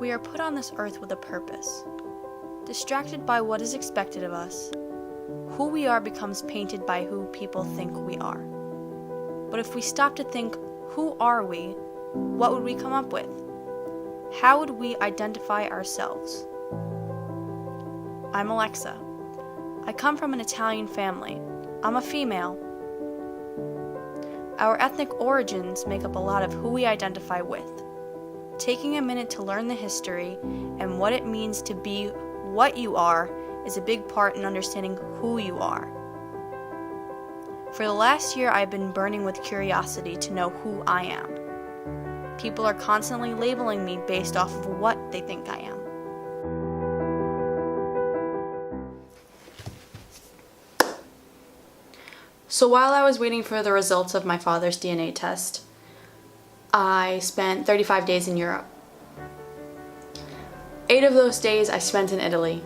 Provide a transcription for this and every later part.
We are put on this earth with a purpose. Distracted by what is expected of us, who we are becomes painted by who people think we are. But if we stop to think, who are we? What would we come up with? How would we identify ourselves? I'm Alexa. I come from an Italian family. I'm a female. Our ethnic origins make up a lot of who we identify with. Taking a minute to learn the history and what it means to be what you are is a big part in understanding who you are. For the last year, I've been burning with curiosity to know who I am. People are constantly labeling me based off of what they think I am. So while I was waiting for the results of my father's DNA test, I spent 35 days in Europe. 8 of those days I spent in Italy,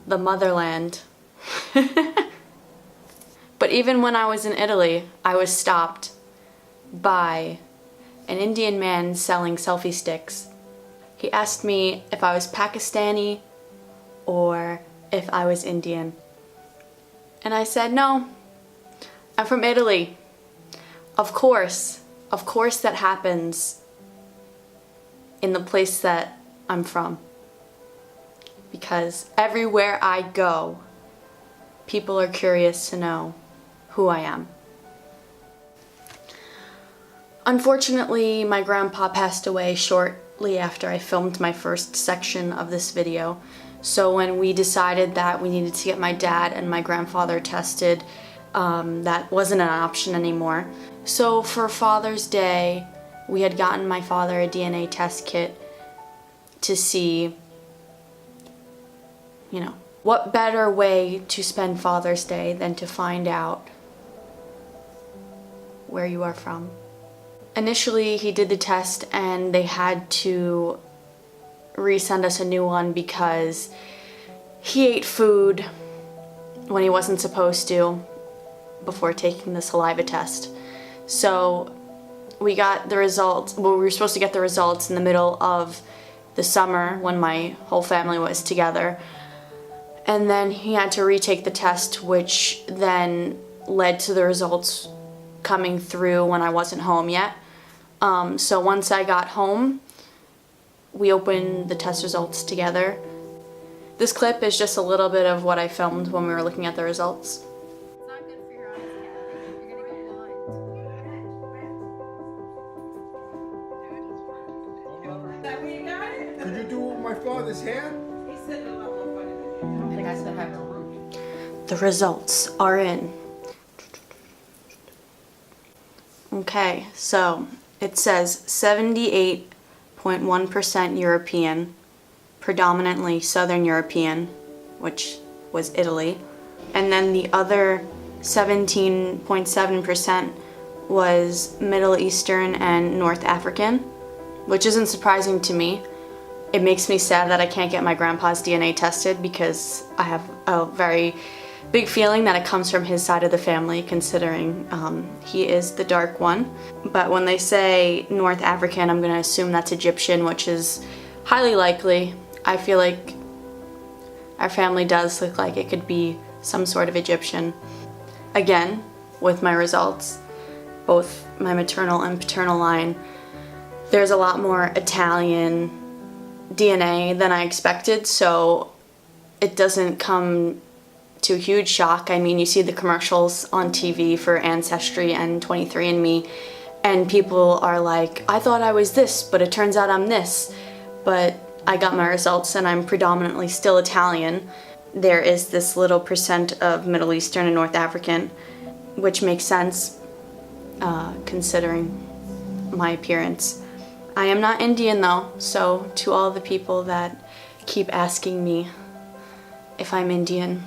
the motherland. But even when I was in Italy, I was stopped by an Indian man selling selfie sticks. He asked me if I was Pakistani or if I was Indian. And I said, no, I'm from Italy. Of course that happens in the place that I'm from. Because everywhere I go, people are curious to know who I am. Unfortunately, my grandpa passed away shortly after I filmed my first section of this video. So when we decided that we needed to get my dad and my grandfather tested, that wasn't an option anymore. So for Father's Day, we had gotten my father a DNA test kit to see, what better way to spend Father's Day than to find out where you are from. Initially, he did the test and they had to resend us a new one because he ate food when he wasn't supposed to before taking the saliva test. So we got the results, we were supposed to get the results in the middle of the summer when my whole family was together. And then he had to retake the test, which then led to the results coming through when I wasn't home yet. So once I got home, we opened the test results together. This clip is just a little bit of what I filmed when we were looking at the results. It's not good for your eyes, Kathy. You're gonna go blind. Could you do my father's hair? He said it a lot more funny than you. I think I said have a root. The results are in. Okay, so it says 78.1% European, predominantly Southern European, which was Italy, and then the other 17.7% was Middle Eastern and North African, which isn't surprising to me. It makes me sad that I can't get my grandpa's DNA tested because I have a very big feeling that it comes from his side of the family, considering he is the dark one. But when they say North African, I'm going to assume that's Egyptian, which is highly likely. I feel like our family does look like it could be some sort of Egyptian. Again, with my results, both my maternal and paternal line, there's a lot more Italian DNA than I expected, so it doesn't come to a huge shock. I mean, you see the commercials on TV for ANCESTRY and 23andMe, and people are like, I thought I was this, but it turns out I'm this. But I got my results and I'm predominantly still Italian. There is this little percent of Middle Eastern and North African, which makes sense considering my appearance. I am not Indian though, so to all the people that keep asking me if I'm Indian,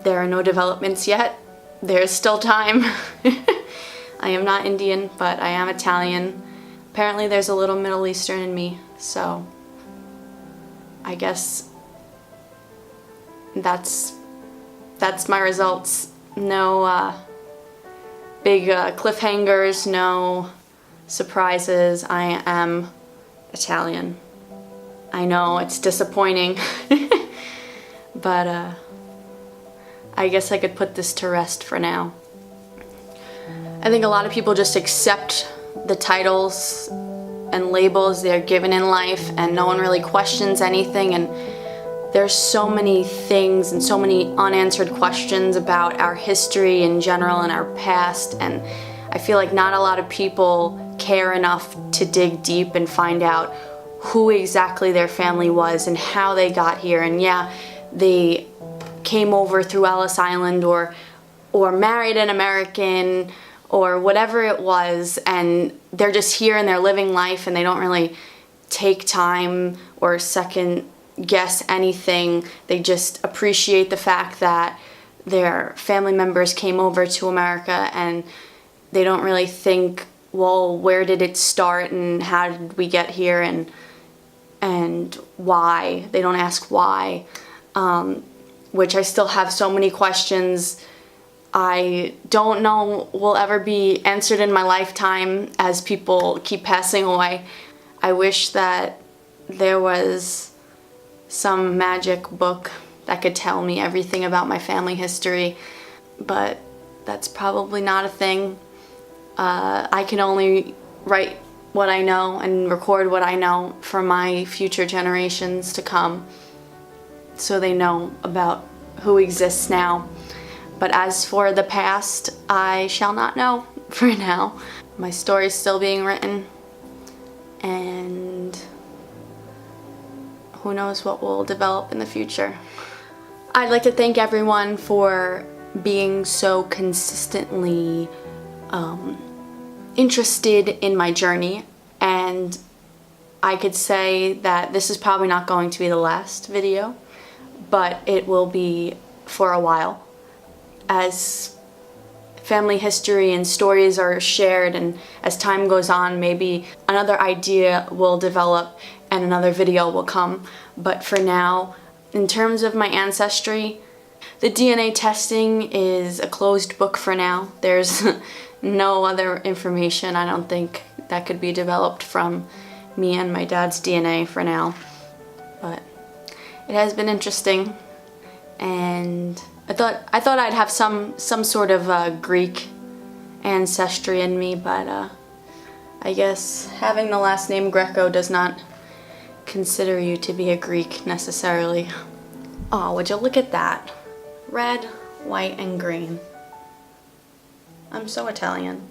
there are no developments yet. There's still time. I am not Indian, but I am Italian. Apparently there's a little Middle Eastern in me, so I guess that's my results. No big cliffhangers, no surprises. I am Italian. I know it's disappointing, but I guess I could put this to rest for now. I think a lot of people just accept the titles and labels they're given in life, and no one really questions anything, and there's so many things and so many unanswered questions about our history in general and our past, and I feel like not a lot of people care enough to dig deep and find out who exactly their family was and how they got here. And yeah, they came over through Ellis Island or married an American or whatever it was, and they're just here and they're living life, and they don't really take time or second guess anything. They just appreciate the fact that their family members came over to America, and they don't really think, well, where did it start and how did we get here and why. They don't ask why, which I still have so many questions I don't know will ever be answered in my lifetime as people keep passing away. I wish that there was some magic book that could tell me everything about my family history, but that's probably not a thing. I can only write what I know and record what I know for my future generations to come, so they know about who exists now. But as for the past, I shall not know for now. My story's still being written, and who knows what will develop in the future. I'd like to thank everyone for being so consistently interested in my journey, and I could say that this is probably not going to be the last video, but it will be for a while. As family history and stories are shared, and as time goes on, maybe another idea will develop and another video will come. But for now, in terms of my ancestry, the DNA testing is a closed book for now. There's no other information, I don't think, that could be developed from me and my dad's DNA for now. But it has been interesting, and I thought I'd have some sort of Greek ancestry in me, but I guess having the last name Greco does not consider you to be a Greek necessarily. Oh, would you look at that? Red, white, and green. I'm so Italian.